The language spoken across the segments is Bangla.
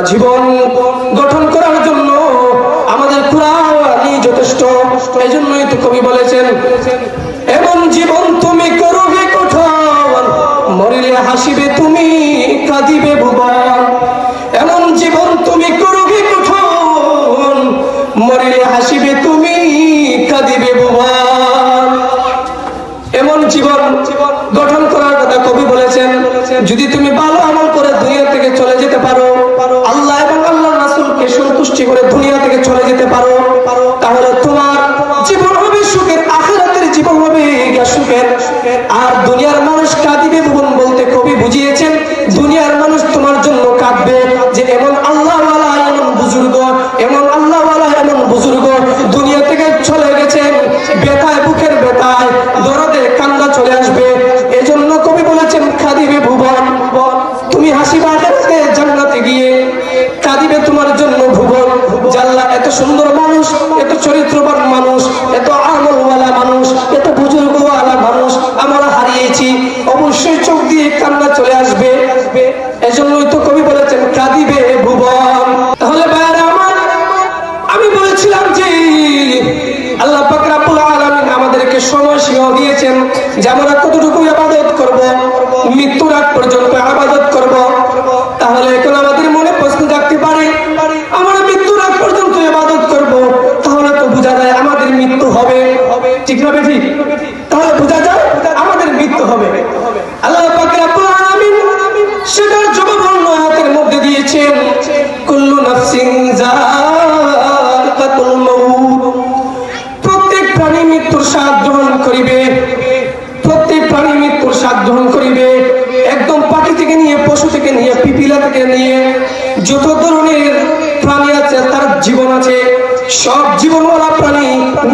জীবন গঠন করার জন্য আমাদের কুরআনই যথেষ্ট। এই জন্যই তো কবি বলেছেন, এমন জীবন তুমি করবে কঠোর, মরিলে হাসিবে তুমি কাঁদিবে ভুবন। এমন জীবন তুমি করবে কঠোর, মরিলে হাসিবে তুমি কাঁদিবে ভুবন। এমন জীবন গঠন করার কথা কবি বলেছেন। যদি তুমি ভালো আমল করে দুনিয়া থেকে চলে যেতে পারো, আল্লাহ এবং আল্লাহর রাসূলকে সন্তুষ্টি করে দুনিয়া থেকে চলে যেতে পারো, তাহলে তোমার জীবন হবে সুখের, আখিরাতের জীবন হবে সুখের। আর দুনিয়ার মানুষ কাঁদিবে ভুবন বলতে কবি বুঝিয়েছেন, দুনিয়ার মানুষ তোমার জন্য কাঁদবে যে এমন আল্লাহওয়ালা, এমন বুজুর্গ, এমন আল্লাহওয়ালা, এমন বুজুর্গ দুনিয়া থেকে চলে গেছেন, ব্যথায়, বুকের ব্যথায়, দরদে কান্না চলে আসবে। এজন্য কবি বলেছেন কাঁদিবে ভুবন। তুমি হাসিবে আখিরাতে জান্নাতে গিয়ে, কাঁদিবে তোমার জন্য ভুবন। আল্লাহ এত সুন্দর মানুষ, এত চরিত্রবান মানুষ, এত আমলওয়ালা মানুষ, এত বুজুর্গওয়ালা মানুষ আমরা হারিয়েছি, অবশ্যই চোখ দিয়ে কান্না চলে আসবে। এজন্যই তো কবি বলেছেন কাঁদিবে ভুবন। তাহলে ভাইরা আমার, আমি বলেছিলাম যে আল্লাহ পাক রব্বুল আলামিন আমাদেরকে সময়সীমা দিয়েছেন যে আমরা কতটুকু ইবাদত করব, মৃত্যুর আগ পর্যন্ত ইবাদত করব। তাহলে এখন আমাদের মনে প্রশ্ন জাগতে পারে, আমরা মৃত্যুর আগ পর্যন্ত ইবাদত করব, তাহলে তো বোঝা যায় আমাদের মৃত্যু হবে, ঠিক না বেঠিক? তাহলে বোঝা যায় আমাদের মৃত্যু হবে। আল্লাহ পাক রব্বুল আলামিন সেটার জবাব অন্য আয়াতের মধ্যে দিয়েছেন, কুল্লু নাফসিন যাকাতুল মাউত। প্রত্যেক প্রাণী মৃত্যুর স্বাদ গ্রহণ করিবে, প্রত্যেক প্রাণী মৃত্যুর স্বাদ গ্রহণ করিবে। একদম পাখি থেকে নিয়ে, পশু থেকে নিয়ে, পিপিলা থেকে নিয়ে যত ধরনের প্রাণী আছে তার জীবন আছে, সব জীবনওয়ালা প্রাণী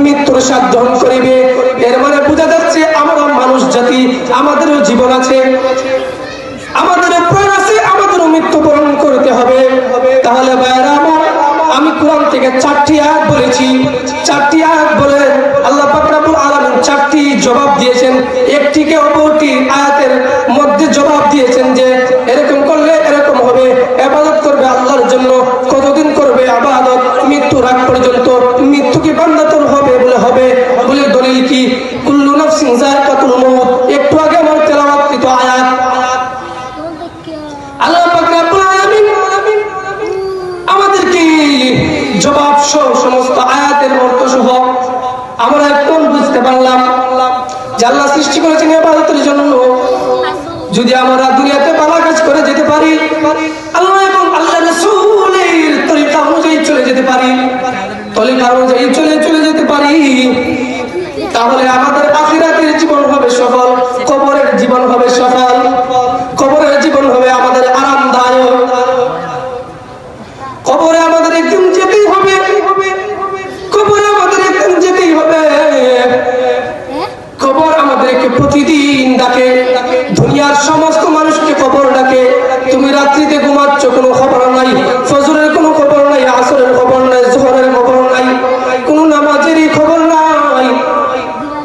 মৃত্যুর স্বাদ গ্রহণ করিবে। এর মানে বোঝা যাচ্ছে আমরা মানুষ জাতি, আমাদেরও জীবন আছে, আমাদেরও প্রাণ আছে, আমাদেরও মৃত্যুবরণ করতে হবে। তাহলে ভাইরা আমার, আমি কোরআন থেকে 4টি আয়াত বলেছি, 4টি আয়াত বলে আল্লাহ পাক রব্বুল আলামিন 4টি জবাব দিয়েছেন। একটিকে অপরটি আয়াতের মধ্যে জবাব দিয়েছেন যে এরকম করলে এরকম হবে, ইবাদত করবে আল্লাহর জন্য, কতদিন করবে ইবাদত? মৃত্যুর আগ পর্যন্ত। মৃত্যু কি বান্দাতর হবে? বলে হবে। বলে দলিল কি? কুল্লু নাফসিন যায়কাতুল মাউত, একটু আগে আমার তেলাওয়াতকৃত আয়াত। আল্লাহ পাক রব্বুল আলামিন আমাদেরকে জবাব সহ সমস্ত আয়াতের অর্থ সহ আমরা একদম বুঝতে পারলাম যে আল্লাহ সৃষ্টি করেছেন ইবাদতের জন্য। যদি আমরা দুনিয়াতে ভালো কাজ করে যেতে পারি, আল্লাহ এবং আল্লাহর রাসূলের তরিকা অনুযায়ী চলে যেতে পারি, তরিকা অনুযায়ী চলে যেতে পারি, তাহলে আমাদের আখিরাতের জীবন হবে সফল, কবরের জীবন হবে সফল, কবরের জীবন হবে আমাদের আরামদায়ক। কবরে আমাদের একদিন যেতেই হবে, কবরে আমাদের একদিন যেতেই হবে। কবর আমাদেরকে প্রতিদিন ডাকে, দুনিয়ার সমস্ত মানুষকে কবর ডাকে। তুমি রাত্রিতে ঘুমাচ্ছ, কোনো খবর নাই, ফজরের কোনো খবর নাই, আসরের খবর নাই, যোহরের খবর নাই, কোনো নামাজেরই খবর নাই,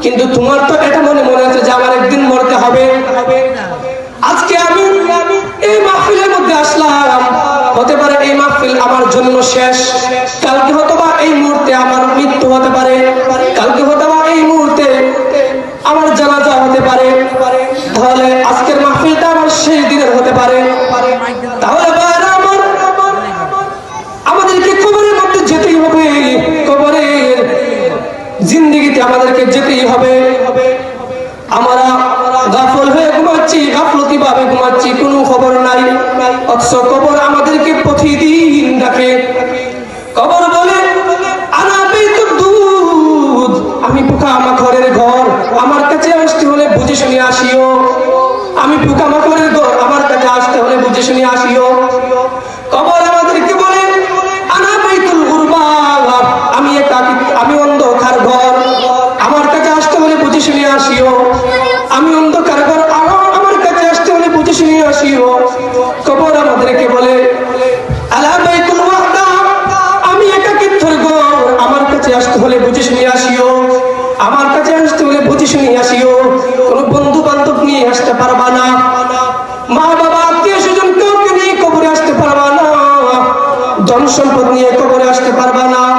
কিন্তু তোমার তো এটা মনে আছে যে আমার একদিন মরতে হবে। আজকে আমি এই মাহফিলের মধ্যে আসলাম, হতে পারে এই মাহফিল আমার জন্য শেষ, কালকে হয়তোবা এই মুহূর্তে আমার মৃত্যু হতে পারে, কালকে হয়তোবা এই মুহূর্তে আমার জানাজা হতে পারে, তাহলে আজকের মাহফিলটা আমার শেষ দিনের হতে পারে। তাহলে আমাদেরকে কবরের মধ্যে যেতেই হবে, কবরের জিন্দেগিতে আমাদেরকে যেতেই হবে। আমরা গাফল হয়ে ঘুমাচ্ছি, গাফলতি ভাবে ঘুমাচ্ছি, কোনো খবর নাই, অথচ কবর আমাদেরকে প্রতিদিন ডাকে। কবর বলে আনা বাইতুদ দুদ, আমি পোকামাকড়ের ঘর, আমার কাছে আসতে হলে বুঝে শুনে আসিও। আমি পোকামাকড়ের ঘর, আমার কাছে আসতে হলে বুঝে শুনে আসিও। কবর আমাদেরকে বলে আনা বাইতুল গুরবা, আমি একাকী, আমি অন্ধকার ঘর, আমার কাছে আসতে হলে বুঝে শুনে আসিও। আমি অন্ধকার ঘর, আমার কাছে আসতে হলে বুঝে শুনে আসিও। কবর আমাদেরকে বলে আলা বাইতুল ওয়াহদা, আমি একাকিত্বের ঘর, আমার কাছে আসতে হলে বুঝে শুনে আসিও, আমার কাছে আসতে হলে বুঝে শুনে আসিও। কোনো বন্ধু বান্ধব নিয়ে আসতে পারবা না, মা বাবা আত্মীয় স্বজন কাউকে নিয়ে কবরে আসতে পারবা না, ধন সম্পদ নিয়ে কবরে আসতে পারবা না।